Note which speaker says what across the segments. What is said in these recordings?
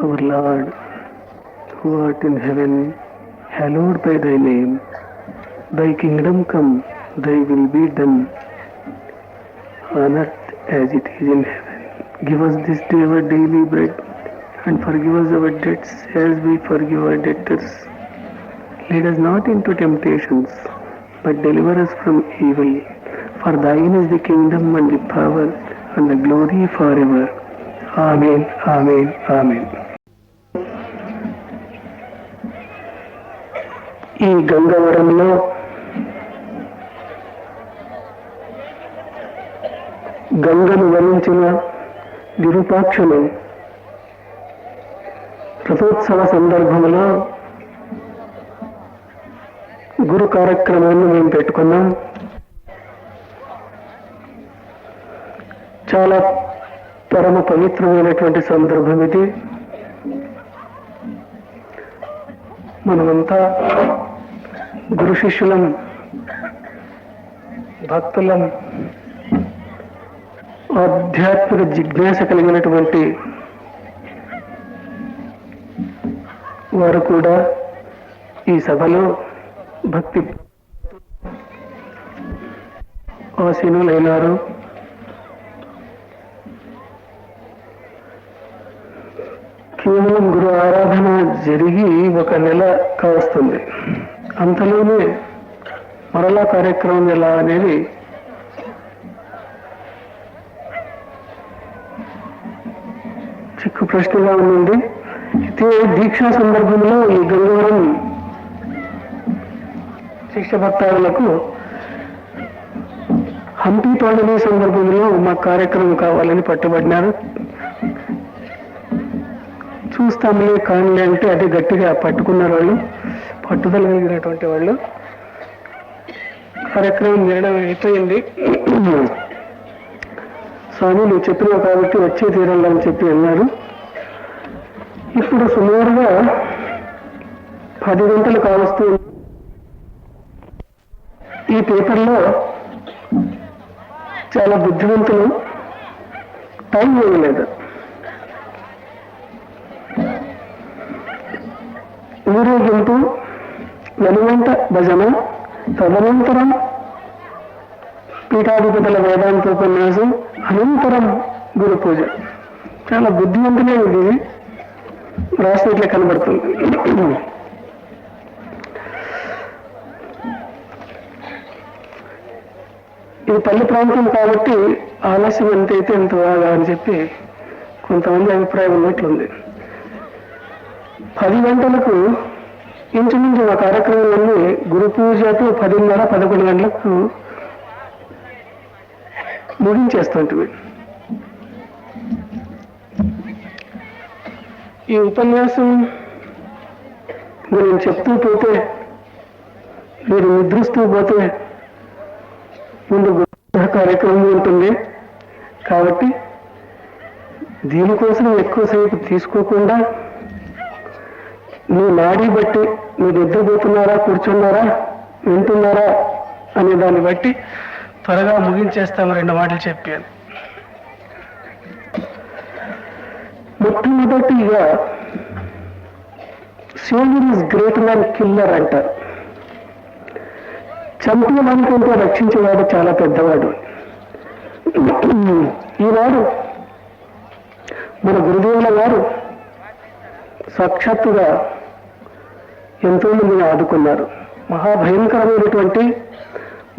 Speaker 1: Our Lord, who art in heaven, hallowed by thy name. Thy kingdom come, thy will be done, on earth as it is in heaven. Give us this day our daily bread, and forgive us our debts as we forgive our debtors. Lead us not into temptations, but deliver us from evil. For thine is the kingdom and the power and the glory forever. Amen, Amen, Amen. ఈ గంగవరంలో గంగను వరించిన విరూపాక్షులు రథోత్సవ సందర్భంలో గురు కార్యక్రమాన్ని మేము పెట్టుకున్నాం. చాలా పరమ పవిత్రమైనటువంటి సందర్భం ఇది. మనమంతా గురు శిష్యులం, భక్తులం, ఆధ్యాత్మిక జిజ్ఞాస కలిగినటువంటి వారు కూడా ఈ సభలో భక్తి ఆసీనులైనారు. కేవలం గురు ఆరాధన జరిగి 1 నెల కావస్తుంది. అంతలోనే మరలా కార్యక్రమం ఎలా అనేది చిక్కు ప్రశ్నగా ఉంది. అయితే దీక్షా సందర్భంలో ఈ గంగవరం శిక్ష భక్తాదులకు హంపి పౌర్ణమి సందర్భంలో మా కార్యక్రమం కావాలని పట్టుబడినారు. చూస్తాంలే కానిలే అంటే అది గట్టిగా పట్టుకున్నారు వాళ్ళు, పట్టుదల కలిగినటువంటి వాళ్ళు. కార్యక్రమం నిర్ణయం అయిపోయింది. స్వామి నువ్వు చెప్పినావు కాబట్టి వచ్చే తీరాలని చెప్పి అన్నారు. ఇప్పుడు సుమారుగా 10 గంటలు కావస్తూ ఈ పేపర్లో చాలా బుద్ధిమంతులు టైం వేయలేదు. ఊరేగింపు, వెనువంట భజన, తదనంతరం పీఠాధిపతుల వేదాంతోపన్యాసం, అనంతరం గురు పూజ. చాలా బుద్ధిమంతులే ఇది రాసినట్లే కనబడుతుంది. ఇది పల్లె ప్రాంతం కాబట్టి ఆలస్యం ఎంతైతే ఎంత బాగా అని చెప్పి కొంతమంది అభిప్రాయం ఉన్నట్లుంది. 10 గంటలకు ఇంచుమించు మా కార్యక్రమాలన్నీ గురు పూజతో 10:30, 11 గంటలకు ముగించేస్తుంటుంది. ఈ ఉపన్యాసం నేను చెప్తూ పోతే, మీరు నిద్రిస్తూ పోతే ముందు కార్యక్రమం ఉంటుంది. కాబట్టి దీనికోసం ఎక్కువసేపు తీసుకోకుండా నీ నాడీ బట్టి మీరు నిద్రపోతున్నారా, కూర్చున్నారా, వింటున్నారా అనే దాన్ని బట్టి త్వరగా ముగించేస్తాము 2 మాటలు చెప్పాను. మొట్టమొదటిగా saviour is greater than killer అంటారు. చంపేవాడికంటే రక్షించేవాడు చాలా పెద్దవాడు. ఈనాడు మన గురుదేవుల వారు సాక్షాత్తుగా ఎంతో మందిని ఆదుకున్నారు. మహాభయంకరమైనటువంటి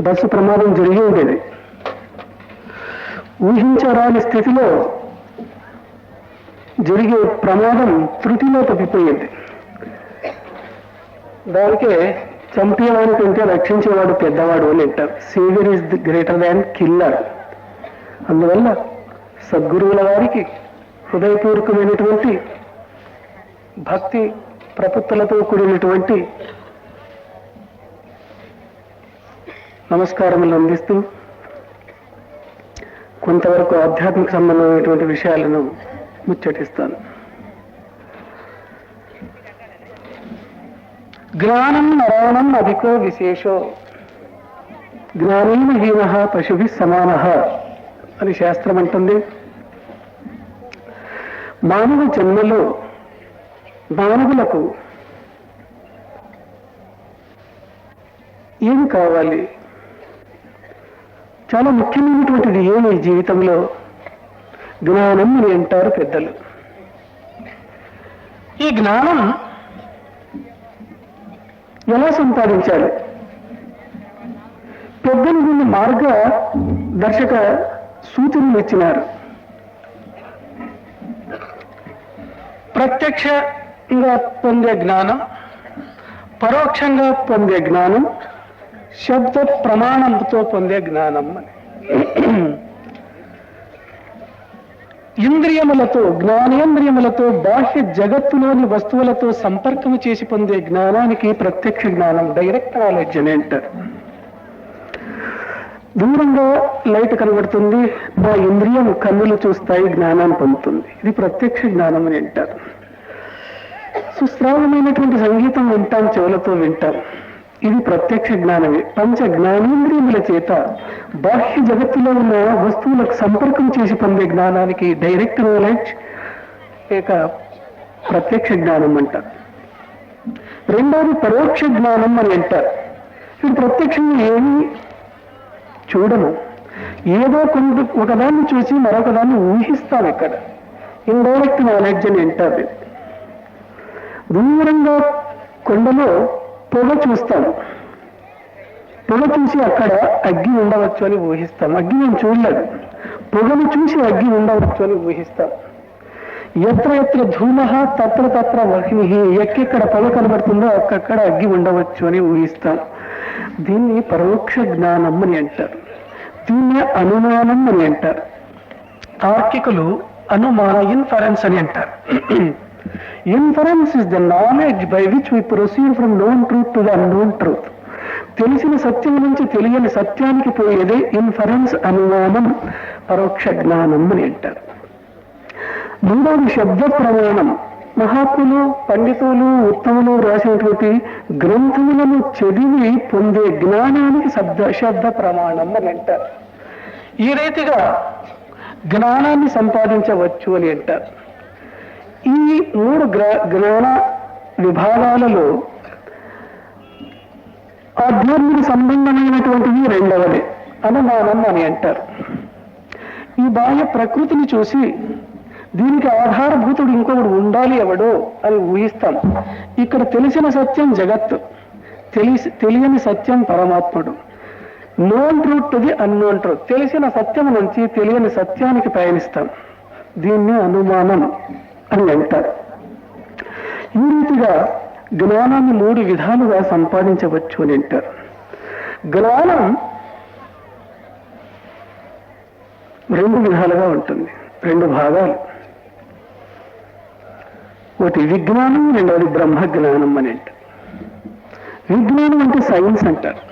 Speaker 1: బస్సు ప్రమాదం జరిగి ఉండేది. ఊహించరాని స్థితిలో జరిగే ప్రమాదం త్రుటిలో తప్పిపోయింది. దానికే చంపేవాడి కంటే రక్షించేవాడు పెద్దవాడు అని అంటారు. Saviour is greater than killer. అందువల్ల సద్గురువుల వారికి హృదయపూర్వకమైనటువంటి భక్తి ప్రపత్తులతో కూడినటువంటి నమస్కారములు అందిస్తూ కొంతవరకు ఆధ్యాత్మిక సంబంధమైనటువంటి విషయాలను ముచ్చటిస్తాను. జ్ఞానం నరాణం అధికో విశేషో జ్ఞానేన హీనః పశుభిః సమానః అని శాస్త్రం అంటుంది. మానవ జన్మలో మానవులకు ఏమి కావాలి? చాలా ముఖ్యమైనటువంటిది ఏమి జీవితంలో? జ్ఞానం అని అంటారు పెద్దలు. ఈ జ్ఞానం ఎలా సంపాదించాలి? పెద్దలు కొన్ని మార్గ దర్శక సూచనలు ఇచ్చినారు. ప్రత్యక్షంగా పొందే జ్ఞానం, పరోక్షంగా పొందే జ్ఞానం, శబ్ద ప్రమాణంతో పొందే జ్ఞానం అని. ఇంద్రియములతో, జ్ఞానేంద్రియములతో బాహ్య జగత్తులోని వస్తువులతో సంపర్కము చేసి పొందే జ్ఞానానికి ప్రత్యక్ష జ్ఞానం, డైరెక్ట్ నాలెడ్జ్ అని అంటారు. దూరంగా లైట్ కనబడుతుంది, ఆ ఇంద్రియం కన్నులు చూస్తాయి, జ్ఞానాన్ని పొందుతుంది. ఇది ప్రత్యక్ష జ్ఞానం అని అంటారు. సుశ్రావ్యమైనటువంటి సంగీతం వింటాం, చెవులతో వింటాం, ఇది ప్రత్యక్ష జ్ఞానమే. పంచ జ్ఞానేంద్రియముల చేత బాహ్య జగత్తులో ఉన్న వస్తువులకు సంపర్కం చేసి పొందే జ్ఞానానికి డైరెక్ట్ నాలెడ్జ్ లేక ప్రత్యక్ష జ్ఞానం అంటారు. రెండవది పరోక్ష జ్ఞానం అని అంటారు. ఇది ప్రత్యక్షంగా ఏమి చూడము, ఏదో ఒకదాన్ని చూసి మరొకదాన్ని ఊహిస్తాం. ఇక్కడ ఇండైరెక్ట్ నాలెడ్జ్ అని అంటారు. దూరంగా కొండలో పొగ చూస్తాం, పొగ చూసి అక్కడ అగ్గి ఉండవచ్చు అని ఊహిస్తాం. అగ్గి మేము చూడలేదు, పొగను చూసి అగ్గి ఉండవచ్చు అని ఊహిస్తాం. ఎత్ర ఎత్ర ధూమ తత్ర తత్ర వహ్ని, ఎక్కెక్కడ పొగ కనబడుతుందో అక్కక్కడ అగ్గి ఉండవచ్చు అని ఊహిస్తాం. దీన్ని పరోక్ష జ్ఞానం అని అంటారు. దీన్ని అనుమానం అని అంటారు. తార్కికులు అనుమాన ఇన్ఫరెన్స్ అని అంటారు. Inference is the knowledge by which we proceed from known truth to the unknown truth. తెలిసిన సత్యం నుంచి తెలియని సత్యానికి పోయేదే ఇన్ఫరెన్స్, అనుమానం, పరోక్ష జ్ఞానం అని అంటారు. మూడవది శబ్ద ప్రమాణం. మహాత్ములు, పండితులు, ఉత్తములు రాసినటువంటి గ్రంథములను చదివి పొందే జ్ఞానానికి శబ్ద ప్రమాణం అని అంటారు. ఈ రీతిగా జ్ఞానాన్ని సంపాదించవచ్చు అని అంటారు. ఈ మూడు జ్ఞాన విభాగాలలో ఆధ్యాత్మిక సంబంధమైనటువంటిది రెండవది అనుమానం అని అంటారు. ఈ బాహ్య ప్రకృతిని చూసి దీనికి ఆధారభూతుడు ఇంకొకడు ఉండాలి ఎవడో అని ఊహిస్తాం. ఇక్కడ తెలిసిన సత్యం జగత్తు, తెలియని సత్యం పరమాత్ముడు. Known truth to the unknown truth. తెలిసిన సత్యం నుంచి తెలియని సత్యానికి పయనిస్తాం. దీన్ని అనుమానం అని అంటారు. ఈ రీతిగా జ్ఞానాన్ని మూడు విధాలుగా సంపాదించవచ్చు అని అంటారు. జ్ఞానం రెండు విధాలుగా ఉంటుంది, రెండు భాగాలు. ఒకటి విజ్ఞానం, రెండవది బ్రహ్మ జ్ఞానం అని అంటారు. విజ్ఞానం అంటే సైన్స్ అంటారు.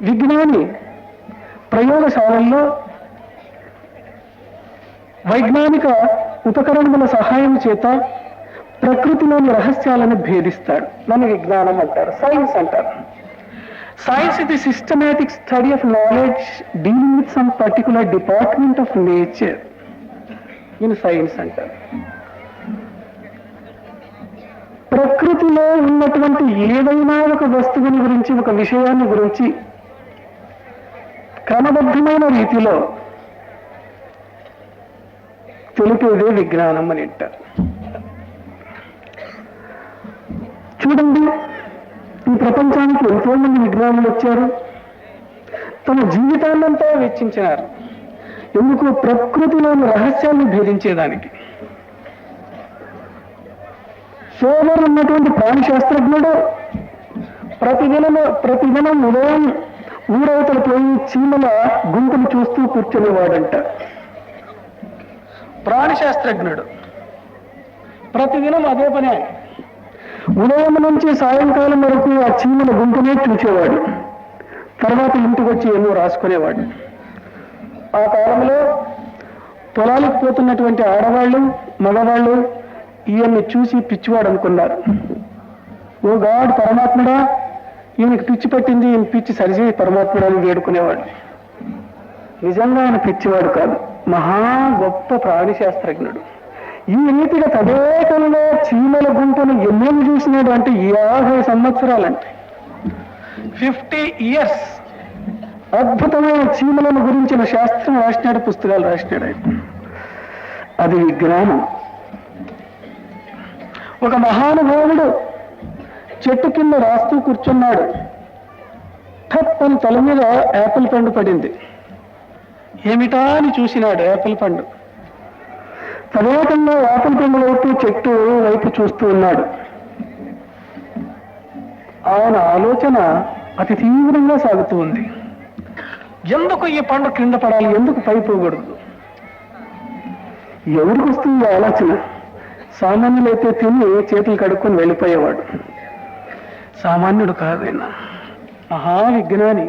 Speaker 1: విజ్ఞాని ప్రయోగశాలల్లో వైజ్ఞానిక ఉపకరణముల సహాయం చేత ప్రకృతిలోని రహస్యాలను భేదిస్తాడు. దాన్ని విజ్ఞానం అంటారు, సైన్స్ అంటారు. Science is the systematic study of knowledge dealing with some particular department of nature. దీన్ని సైన్స్ అంటారు. ప్రకృతిలో ఉన్నటువంటి ఏదైనా ఒక వస్తువుని గురించి, ఒక విషయాన్ని గురించి క్రమబద్ధమైన రీతిలో తెలిపేదే విజ్ఞానం అని అంటారు. చూడండి, ఈ ప్రపంచానికి ఎంతో మంది విజ్ఞానులు వచ్చారు, తమ జీవితాన్నంతా వెచ్చించారు. ఎందుకు? ప్రకృతిలోని రహస్యాలను భేదించేదానికి. సోమర్ ఉన్నటువంటి ప్రాణిశాస్త్రజ్ఞుడు ప్రతిదినం ఉదయం ఊరవతలు పోయి చీమల గుంపును చూస్తూ కూర్చునేవాడంట. ప్రాణిశాస్త్రజ్ఞుడు ప్రతిదినం అదే పనే. ఉదయం నుంచి సాయంకాలం వరకు ఆ చీమల గుంపునే చూసేవాడు. తర్వాత ఇంటికి వచ్చి ఎన్నో రాసుకునేవాడు. ఆ కాలంలో పొలాలకు పోతున్నటువంటి ఆడవాళ్ళు, మగవాళ్ళు ఈయన్ని చూసి పిచ్చివాడు అనుకున్నారు. ఓ గాడ్, పరమాత్ముడా, ఈయనకి పిచ్చి పట్టింది, ఈయన పిచ్చి సరిచేయి పరమాత్ముడా అని వేడుకునేవాడు. నిజంగా ఆయన పిచ్చివాడు కాదు, మహా గొప్ప ప్రాణి శాస్త్రజ్ఞుడు. ఈ రీతిగా తదేకంలో చీమల గుంపును ఎన్నేళ్ళు చూసినాడు అంటే 50 సంవత్సరాలంటే 50 years అద్భుతమైన చీమలను గురించిన శాస్త్రం రాసినాడు, పుస్తకాలు రాసినాడు ఆయన. అది విజ్ఞానం. ఒక మహానుభావుడు చెట్టు కింద రాస్తూ కూర్చున్నాడు. టప్ అని తల మీద యాపిల్ పండు పడింది. ఏమిటా అని చూసినాడు యాపిల్ పండు. తదేకంగా యాపిల్ పండు వైపు చెట్టు వైపు చూస్తూ ఉన్నాడు. ఆయన ఆలోచన అతి తీవ్రంగా సాగుతూ ఉంది. ఎందుకు ఈ పండు కింద పడాలి, ఎందుకు పైపోకూడదు? ఎవరికి వస్తుంది ఆలోచన? సామాన్యులైతే తిని చేతులు కడుక్కొని వెళ్ళిపోయేవాడు. సామాన్యుడు కాదైనా మహావిజ్ఞాని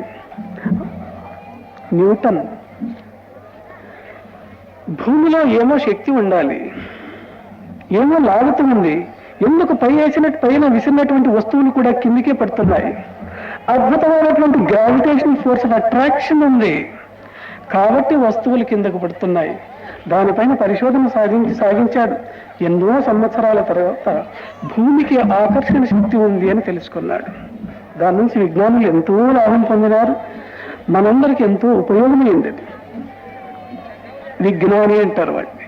Speaker 1: న్యూటన్. భూమిలో ఏమో శక్తి ఉండాలి, ఏమో లాగుతూ ఉంది, ఎందుకు పైన విసిరినటువంటి వస్తువులు కూడా కిందికే పడుతున్నాయి. అద్భుతమైనటువంటి గ్రావిటేషన్ ఫోర్స్ ఆఫ్ అట్రాక్షన్ ఉంది కాబట్టి వస్తువులు కిందకు పడుతున్నాయి. దానిపైన పరిశోధన సాగించాడు. ఎన్నో సంవత్సరాల తర్వాత భూమికి ఆకర్షణ శక్తి ఉంది అని తెలుసుకున్నాడు. దాని నుంచి విజ్ఞానులు ఎంతో లాభం పొందినారు. మనందరికి ఎంతో ఉపయోగమైంది. అది విజ్ఞాని అంటారు వాటిని.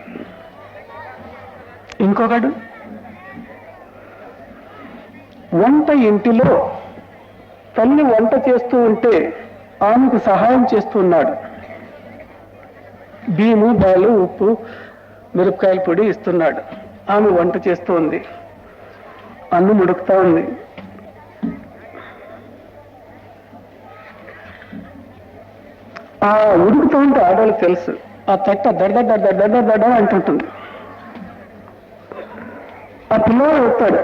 Speaker 1: ఇంకొకడు వంట ఇంటిలో తల్లి వంట చేస్తూ ఉంటే ఆమెకు సహాయం చేస్తున్నాడు. బియ్యము, దాలు, ఉప్పు, మిరపకాయల పొడి ఇస్తున్నాడు. ఆమె వంట చేస్తూ ఉంది, అన్నం ఉడుకుతా ఉంది. ఆ ఉడుకుతూ ఉంటే ఆడవాళ్ళకి తెలుసు, ఆ తట్ట దడ్డ అంటుంటుంది. ఆ పిల్లవాడు వస్తాడు,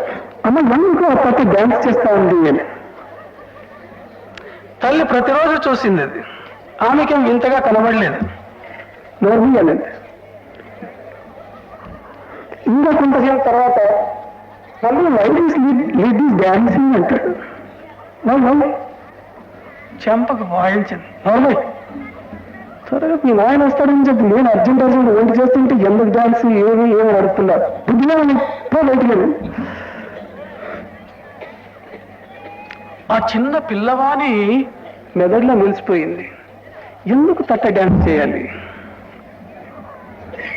Speaker 1: అమ్మ ఎందుకు ఆ తట్ట డ్యాన్స్ చేస్తా ఉంది అని. తల్లి ప్రతిరోజు చూసింది అది, ఆమెకేం వింతగా కనబడలేదు, నోర్మి అనేది. ఇంకా కొంతసేపు తర్వాత మళ్ళీ లైట్ ఈస్ డాన్సింగ్ అంటాడు. చెంపకు వాయించింది, నోర్మై త్వరగా మీ నాయన వస్తాడని చెప్పి నేను అర్జెంట్ వంట చేస్తుంటే ఎందుకు డాన్స్ ఏమి నడుపుతున్నారు, బుద్ధిగా బయటికి. ఆ చిన్న పిల్లవాని మెదడులో నిలిచిపోయింది, ఎందుకు తట్ట డ్యాన్స్ చేయాలి?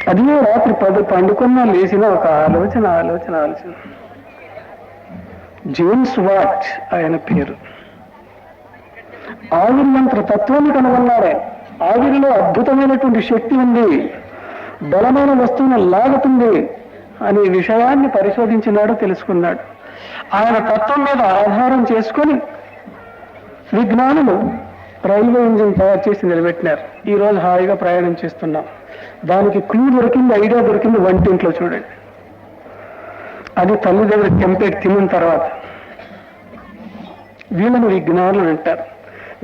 Speaker 1: అదే రాత్రి పండుకున్నా లేచిన ఒక ఆలోచన. జేమ్స్ వాట్ ఆయన పేరు. ఆవిర్యంత్ర తత్వాన్ని కనుగొన్నాడే. ఆవిరిలో అద్భుతమైనటువంటి శక్తి ఉంది, బలమైన వస్తువును లాగుతుంది అనే విషయాన్ని పరిశోధించినాడు, తెలుసుకున్నాడు. ఆయన తత్వం మీద ఆధారం చేసుకొని విజ్ఞానులు రైల్వే ఇంజిన్ తయారు చేసి నిలబెట్టినారు. ఈరోజు హాయిగా ప్రయాణం చేస్తున్నాం. దానికి క్లూ దొరికింది, ఐడియా దొరికింది వంటింట్లో. చూడండి, అది తల్లి దగ్గర టెంప్లెట్ తిన్న తర్వాత. వీళ్ళను విజ్ఞానులు అంటారు.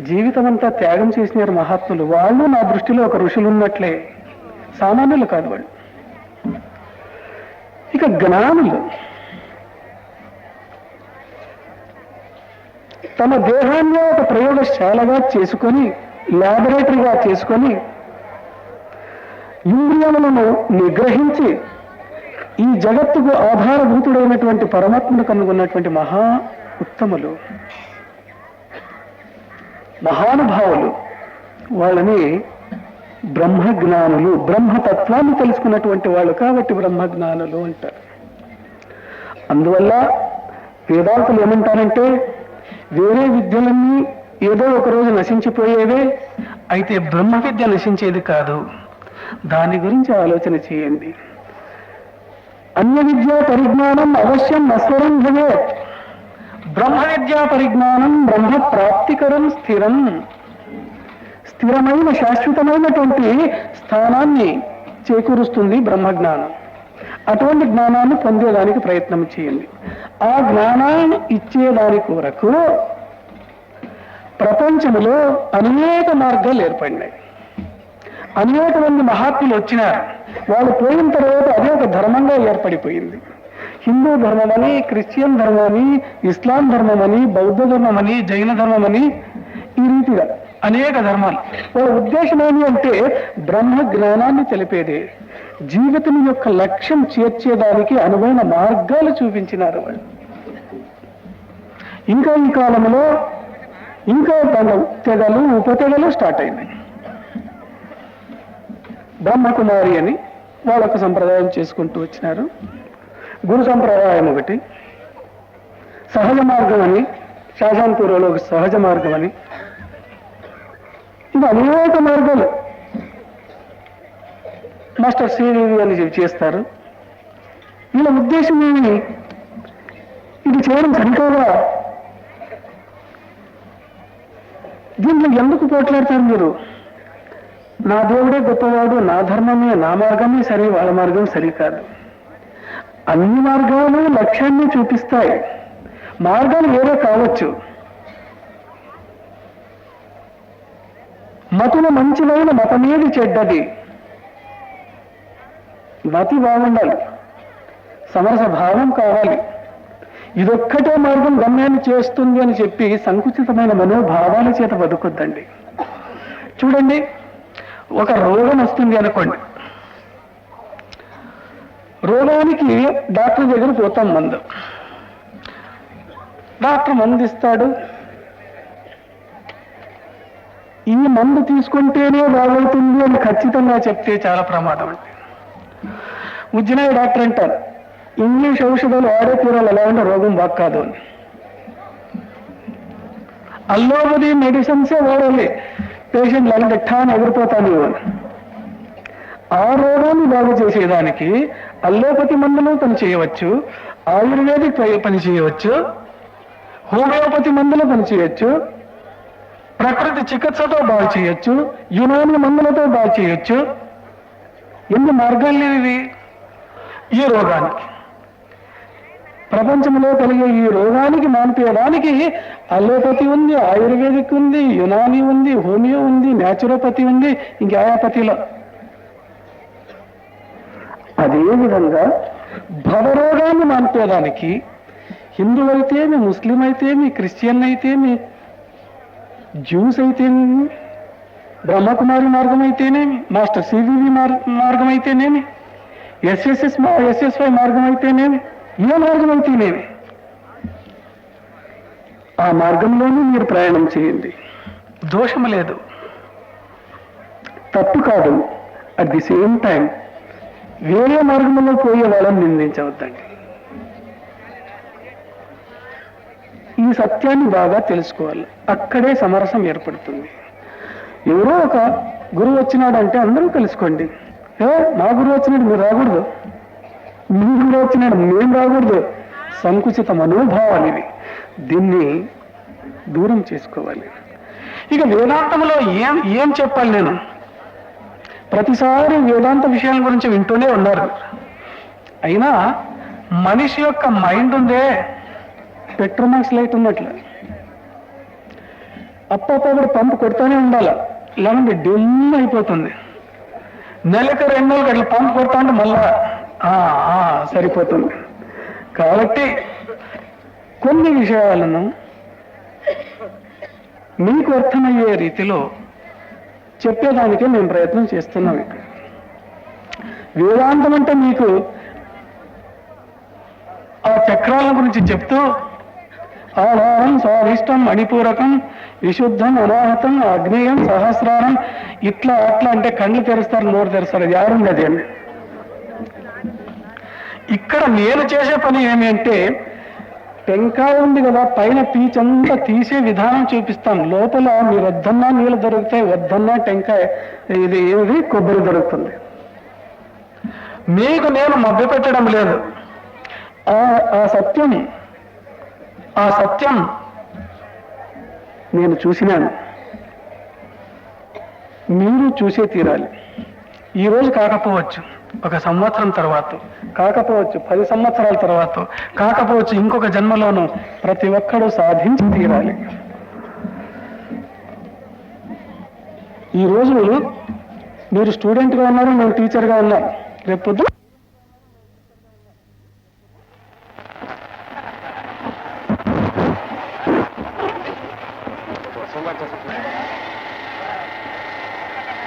Speaker 1: జీవితం అంతా త్యాగం చేసినారు మహాత్ములు. వాళ్ళు నా దృష్టిలో ఒక ఋషులు ఉన్నట్లే, సామాన్యులు కాదు వాళ్ళు. ఇక జ్ఞానులు తమ దేహాన్ని ఒక ప్రయోగశాలగా చేసుకొని, ల్యాబొరేటరీగా చేసుకొని, ఇంద్రియాలను నిగ్రహించి ఈ జగత్తుకు ఆధారభూతుడైనటువంటి పరమాత్మను కనుగొన్నటువంటి మహా ఉత్తములు, మహానుభావులు. వాళ్ళని బ్రహ్మజ్ఞానులు, బ్రహ్మతత్వాన్ని తెలుసుకున్నటువంటి వాళ్ళు కాబట్టి బ్రహ్మజ్ఞానులు అంటారు. అందువల్ల వేదాంతులు ఏమంటారంటే, వేరే విద్యలన్నీ ఏదో ఒకరోజు నశించిపోయేవే, అయితే బ్రహ్మ విద్య నశించేది కాదు. దాని గురించి ఆలోచన చేయండి. అన్య విద్యా పరిజ్ఞానం అవశ్యం నశ్వరం భవేత్. బ్రహ్మ విద్యా పరిజ్ఞానం బ్రహ్మ ప్రాప్తికరం స్థిరం. స్థిరమైన శాశ్వతమైనటువంటి స్థానాన్ని చేకూరుస్తుంది బ్రహ్మజ్ఞానం. అటువంటి జ్ఞానాన్ని పొందేదానికి ప్రయత్నం చేయండి. ఆ జ్ఞానాన్ని ఇచ్చేదాని కొరకు ప్రపంచంలో అనేక మార్గాలు ఏర్పడినాయి. అనేక మంది మహాత్ములు వచ్చినారు. వాళ్ళు పోయిన తర్వాత అదే ఒక ధర్మంగా ఏర్పడిపోయింది. హిందూ ధర్మమని, క్రిస్టియన్ ధర్మమని, ఇస్లాం ధర్మమని, బౌద్ధ ధర్మమని, జైన ధర్మమని, ఈ రీతిగా అనేక ధర్మాలు. వాళ్ళ ఉద్దేశం ఏమి అంటే బ్రహ్మ జ్ఞానాన్ని తెలిపేది, జీవితం యొక్క లక్ష్యం చేర్చేదానికి అనువైన మార్గాలు చూపించినారు వాళ్ళు. ఇంకా ఈ కాలంలో ఇంకా తెగలు ఉపతెగలు స్టార్ట్ అయినాయి. బ్రహ్మకుమారి అని వాళ్ళొక సంప్రదాయం చేసుకుంటూ వచ్చినారు. గురు సంప్రదాయం ఒకటి, సహజ మార్గం అని, శాసనపూర్వలో ఒక సహజ మార్గం అని, ఇంకా అనేక మార్గాలు మాస్టర్ సివివి అని చేస్తారు. వీళ్ళ ఉద్దేశం ఏమి? ఇది చేయడం సరికాదా? దీంట్లో ఎందుకు పోట్లాడతారు మీరు? నా దేవుడే గొప్పవాడు, నా ధర్మమే, నా మార్గమే సరి, వాళ్ళ మార్గం సరికాదు. అన్ని మార్గాలు లక్ష్యాన్ని చూపిస్తాయి, మార్గాలు వేరే కావచ్చు. మతులు మంచిదైన మతమేది చెడ్డది, మతి బాగుండాలి, సమరస భావం కావాలి. ఇదొక్కటే మార్గం గమ్యాన్ని చేస్తుంది అని చెప్పి సంకుచితమైన మనోభావాల చేత బతుకొద్దండి. చూడండి, ఒక రోగం వస్తుంది అనుకోండి, రోగానికి డాక్టర్ దగ్గర పోతాం, డాక్టర్ మందు ఇస్తాడు. ఈ మందు తీసుకుంటేనే బాగవుతుంది అని ఖచ్చితంగా చెప్తే చాలా ప్రమాదం అండి. ఉజ్జనాయ డాక్టర్ అంటారు, ఇంగ్లీష్ ఔషధాలు వాడే తీరాలు ఎలా ఉంటే రోగం బాగు కాదు అని. అల్లోపతి మెడిసిన్సే వాడాలి, పేషెంట్ అలాంటి ఠాన్ ఎగిరిపోతాను అని. ఆ రోగాన్ని బాగు చేసేదానికి అల్లోపతి మందులు పని చేయవచ్చు, ఆయుర్వేదిక్ పని చేయవచ్చు, హోమియోపతి మందులు పని చేయొచ్చు, ప్రకృతి చికిత్సతో బాగు చేయొచ్చు, యునాని మందులతో బాగు చేయొచ్చు. ఎన్ని మార్గాలు లేనివి ఈ రోగానికి. ప్రపంచంలో కలిగే ఈ రోగానికి మాన్పేయడానికి అల్లోపతి ఉంది, ఆయుర్వేదిక్ ఉంది, యునాని ఉంది, హోమియో ఉంది, న్యాచురోపతి ఉంది, ఇంకేపతిలో. అదేవిధంగా భవరోగాన్ని మాన్పేయడానికి హిందూ అయితేమి, ముస్లిం అయితేమి, క్రిస్టియన్ అయితేమి, జ్యూస్ అయితేనేమి, బ్రహ్మకుమారి మార్గం అయితేనేమి, మాస్టర్ సివివి మార్గం అయితేనేమి, ఎస్ఎస్ఐ మార్గం అయితేనేమి, ఏ మార్గం అయితేనేమి, ఆ మార్గంలోనూ మీరు ప్రయాణం చేయండి, దోషం లేదు, తప్పు కాదు. అట్ ది సేమ్ టైం వేరే మార్గంలో పోయే వాళ్ళని నిందించవద్దండి. ఈ సత్యాన్ని బాగా తెలుసుకోవాలి, అక్కడే సమరసం ఏర్పడుతుంది. ఎవరో ఒక గురువు వచ్చినాడంటే అందరూ తెలుసుకోండి. మా గురువు వచ్చినాడు మీరు రాకూడదు, మీ గురువు వచ్చినాడు మేము రాకూడదు. సంకుచిత మనోభావాలు ఇవి, దీన్ని దూరం చేసుకోవాలి. ఇక వేదాంతంలో ఏం చెప్పాలి? నేను ప్రతిసారి వేదాంత విషయాల గురించి వింటూనే ఉన్నారు. అయినా మనిషి యొక్క మైండ్ ఉందే పెట్రోమాక్స్ లైట్ ఉన్నట్లు, అప్పప్పుడు పంపు కొడుతూనే ఉండాలి, లేదంటే డిమ్ అయిపోతుంది. నెలకు 2 నెలలకు అట్లా పంపు కొడతా ఉంటే మళ్ళా సరిపోతుంది. కాబట్టి కొన్ని విషయాలను మీకు అర్థమయ్యే రీతిలో చెప్పేదానికే మేము ప్రయత్నం చేస్తున్నాం. ఇక్కడ వేదాంతం అంటే మీకు ఆ చక్రాల గురించి చెప్తూ ఆధారం, స్వాధిష్టం, మణిపూరకం, విశుద్ధం, అనాహతం, అగ్నేయం, సహస్రారం, ఇట్లా అట్లా అంటే కళ్ళు తెరుస్తారు, నోరు తెరుస్తారు, అది ఎవరుంది అది అండి. ఇక్కడ నేను చేసే పని ఏమి అంటే, టెంకాయ ఉంది కదా, పైన పీచంతా తీసే విధానం చూపిస్తాం. లోపల మీరు వద్దన్నా నీళ్ళు దొరుకుతాయి, వద్దన్నా టెంకాయ ఇది ఏది కొబ్బరి దొరుకుతుంది. మీకు నేను మభ్య పెట్టడం లేదు. ఆ సత్యం నేను చూసినాను, మీరు చూసే తీరాలి. ఈరోజు కాకపోవచ్చు, 1 సంవత్సరం తర్వాత కాకపోవచ్చు, 10 సంవత్సరాల తర్వాత కాకపోవచ్చు, ఇంకొక జన్మలోనూ ప్రతి ఒక్కరూ సాధించి తీరాలి. ఈ రోజు మీరు స్టూడెంట్గా ఉన్నారు, నేను టీచర్గా ఉన్నాను. రేపు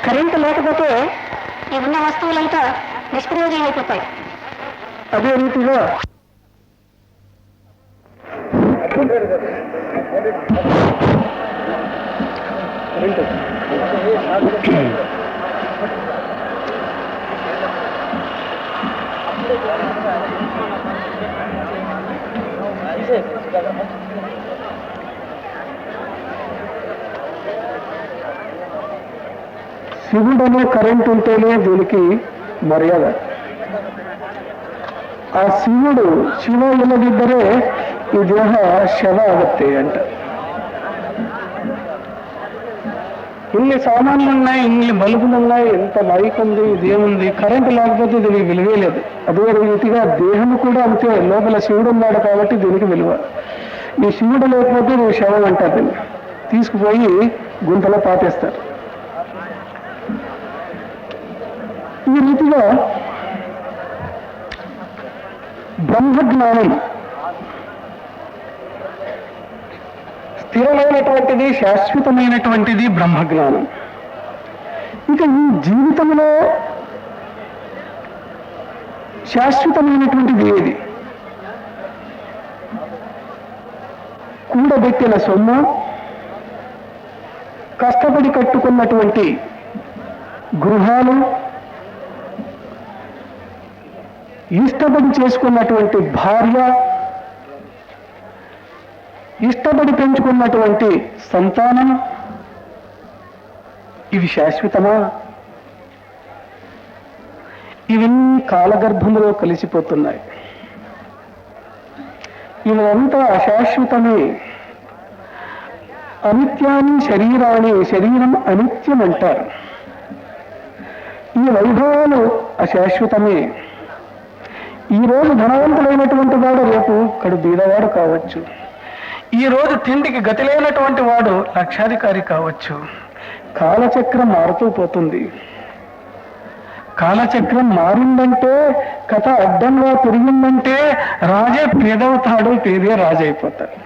Speaker 2: కరెంటు లేకపోతే ఈ ఉన్న వస్తువులంతా నిష్ప్రయోజనం అయిపోతాయి.
Speaker 1: అదే రీతిగా శివుడనే కరెంట్ ఉంటేనే దీనికి మర్యాద. ಆ ಶಿವುಡು ಶಿವ ಇಲ್ಲದಿದ್ದರೆ ಈ ದೇಹ ಶವ ಆಗುತ್ತೆ ಅಂತ. ఇన్ని సామాన్లు ఉన్నాయి, ఇన్ని బల్బులు ఉన్నాయి, ఎంత లైట్ ఉంది, ఇదేముంది. కరెంటు లేకపోతే దీనికి విలువే లేదు. అదే రీతిగా దేహం కూడా అంతే. లోపల శివుడు ఉన్నాడు కాబట్టి దీనికి విలువ. ఈ శివుడు లేకపోతే నువ్వు శవం అంటారు. దీన్ని తీసుకుపోయి గుంతలో పాతేస్తారు. ఈ రీతిగా బ్రహ్మజ్ఞానం స్థిరమైనటువంటిది, శాశ్వతమైనటువంటిది బ్రహ్మజ్ఞానం. ఇక ఈ జీవితంలో శాశ్వతమైనటువంటిది ఏది? కూడబెట్టిన సొమ్ము, కష్టపడి కట్టుకున్నటువంటి గృహాలు, ఇష్టపడి చేసుకున్నటువంటి భార్య, ఇష్టపడి పెంచుకున్నటువంటి సంతానం, ఇవి శాశ్వతమా? ఇవన్నీ కాలగర్భంలో కలిసిపోతున్నాయి. ఇవంతా అశాశ్వతమే. అనిత్యాన్ని శరీరాన్ని, శరీరం అనిత్యం అంటారు. ఈ వైభవాలు అశాశ్వతమే. ఈరోజు ధనవంతులైనటువంటి వాడు రేపు కడు బీదవాడు కావచ్చు. ఈరోజు తిండికి గతి లేనటువంటి వాడు లక్షాధికారి కావచ్చు. కాలచక్రం మారుతూ పోతుంది. కాలచక్రం మారిందంటే, కథ అడ్డంగా తిరిగిందంటే రాజే పేదవుతాడు, పేదే రాజైపోతాడు.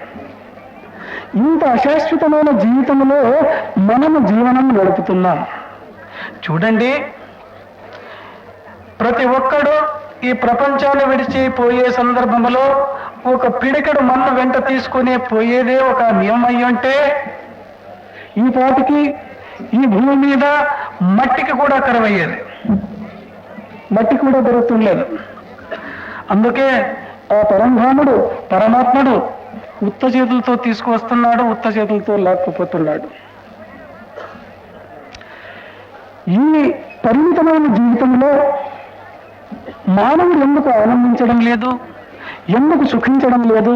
Speaker 1: ఇంత అశాశ్వతమైన జీవితంలో మనము జీవనం నడుపుతున్నాం. చూడండి, ప్రతి ఒక్కడు ఈ ప్రపంచాన్ని విడిచిపోయే సందర్భంలో ఒక పిడికెడు మన్ను వెంట తీసుకునే పోయేదే ఒక నియమం అంటే, ఈ పాటికి ఈ భూమి మీద మట్టికి కూడా కరువయ్యేది. మట్టి కూడా దొరుకుతుండలేదు. అందుకే ఆ పరంధాముడు, పరమాత్ముడు ఉత్త చేతులతో తీసుకువస్తున్నాడు, ఉత్త చేతులతో లాక్కుపోతున్నాడు. ఈ పరిమితమైన జీవితంలో మానవుడు ఎందుకు ఆనందించడం లేదు? ఎందుకు సుఖించడం లేదు?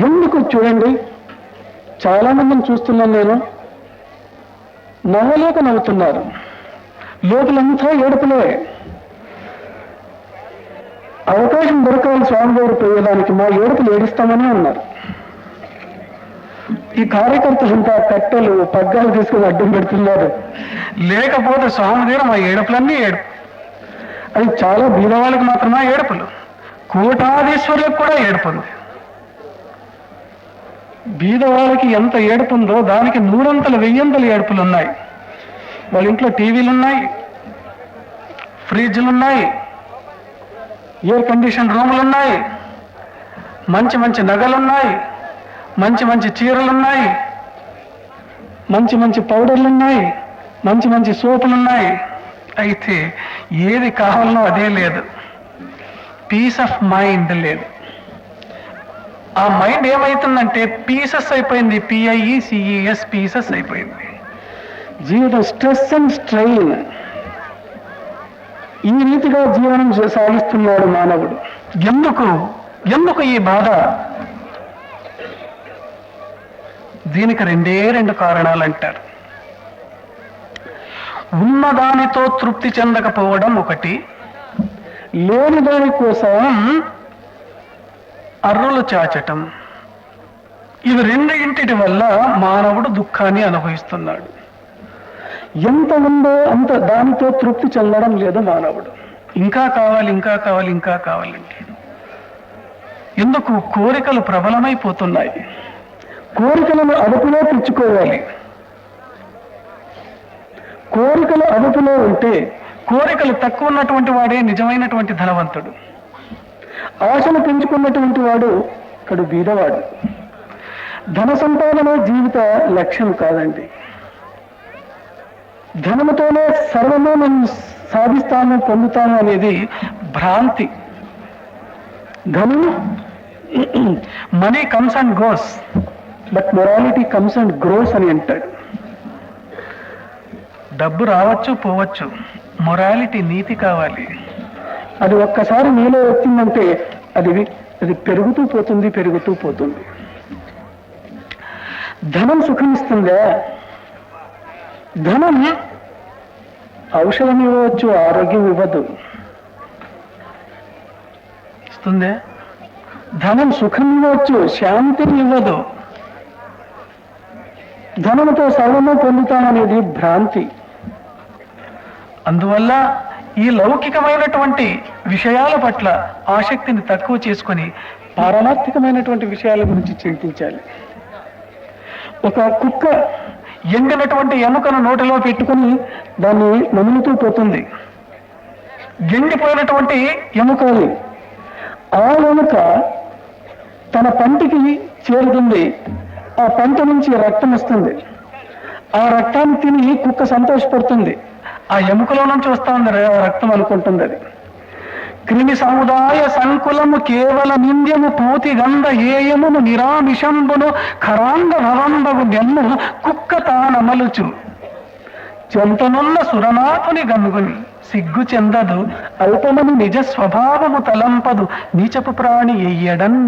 Speaker 1: ఎందుకు? చూడండి, చాలా మందిని చూస్తున్నాను నేను. నవ్వలేక నవ్వుతున్నారు. లోపలంతా ఏడుపులే. అవకాశం దొరకాలి స్వామివారు పోయేదానికి, మా ఏడుపులు ఏడుస్తామని అన్నారు. ఈ కార్యకర్తలంతా కట్టెలు, పగ్గాలు తీసుకుని అడ్డం పెడుతున్నారు. లేకపోతే స్వామి దగ్గర మా ఏడుపులన్నీ ఏడుపు. అది చాలా బీదవాళ్ళకి మాత్రమే ఏడుపులు, కోటాధీశ్వరులకు కూడా ఏడుపుంది. బీదవాళ్ళకి ఎంత ఏడుపుందో దానికి 100 1000 ఏడుపులు ఉన్నాయి. వాళ్ళ ఇంట్లో టీవీలున్నాయి, ఫ్రిడ్జ్లున్నాయి, ఎయిర్ కండిషన్ రూములున్నాయి, మంచి మంచి నగలున్నాయి, మంచి మంచి చీరలున్నాయి, మంచి మంచి పౌడర్లున్నాయి, మంచి మంచి సోపులున్నాయి. అయితే ఏది కావాలనో అదే లేదు. పీస్ ఆఫ్ మైండ్ లేదు. ఆ మైండ్ ఏమైతుందంటే పీసెస్ అయిపోయింది. PIECES, పీసెస్ అయిపోయింది. జీవితం స్ట్రెస్ అండ్ స్ట్రెయిన్. ఈ రీతిగా జీవనం సాగిస్తున్నాడు మానవుడు. ఎందుకు ఈ బాధ? దీనికి 2 కారణాలు అంటారు. ఉన్నదానితో తృప్తి చెందకపోవడం ఒకటి, లేని దాని కోసం అర్రులు చాచటం. ఇవి 2 వల్ల మానవుడు దుఃఖాన్ని అనుభవిస్తున్నాడు. ఎంత ఉందో అంత దానితో తృప్తి చెందడం లేదు మానవుడు. ఇంకా కావాలి, ఇంకా కావాలి, ఇంకా కావాలంటే ఎందుకు? కోరికలు ప్రబలమైపోతున్నాయి. కోరికలను అదుపులో తెచ్చుకోవాలి. కోరికలు అదుపులో ఉంటే, కోరికలు తక్కువ ఉన్నటువంటి వాడే నిజమైనటువంటి ధనవంతుడు. ఆశను పెంచుకున్నటువంటి వాడు ఇక్కడ బీదవాడు. ధన సంపాదన జీవిత లక్ష్యం కాదండి. ధనముతోనే సర్వము మనం సాధిస్తాము, పొందుతాము అనేది భ్రాంతి. ధనం, money comes and goes, but morality comes and grows అని అంటాడు. డబ్బు రావచ్చు, పోవచ్చు, మొరాలిటీ, నీతి కావాలి. అది ఒక్కసారి నీలో వచ్చిందంటే అది పెరుగుతూ పోతుంది, పెరుగుతూ పోతుంది. ధనం సుఖమిస్తుందా? ధనం ఔషధం ఇవ్వచ్చు, ఆరోగ్యం ఇవ్వదు. ఇస్తుందే? ధనం సుఖం ఇవ్వచ్చు, శాంతిని ఇవ్వదు. ధనంతో సర్వము పొందుతామనేది భ్రాంతి. అందువల్ల ఈ లౌకికమైనటువంటి విషయాల పట్ల ఆసక్తిని తక్కువ చేసుకొని పారమార్థికమైనటువంటి విషయాల గురించి చింతించాలి. ఒక కుక్క ఎండినటువంటి ఎముకను నోటిలో పెట్టుకుని దాన్ని నములుతూ పోతుంది. ఎండిపోయినటువంటి ఎముకలు, ఆ ఎముక తన పంటికి చేరుతుంది. ఆ పంట నుంచి రక్తం వస్తుంది. ఆ రక్తాన్ని తిని కుక్క సంతోషపడుతుంది. ఆ ఎముకలో నుంచి వస్తా ఉంది రక్తం అనుకుంటుంది. అది క్రిమి సముదాయ సంకులము కేవల నింద్యము పూతి గంధ ఏయమును నిరామిషంబును ఖరాంగ భవంబగు నెమ్ము కుక్క తానమలుచు చెంతనున్న సురనాథుని గనుగుని సిగ్గు చెందదు అల్పమని నిజ స్వభావము తలంపదు నీచపు ప్రాణి ఎయ్యడన్.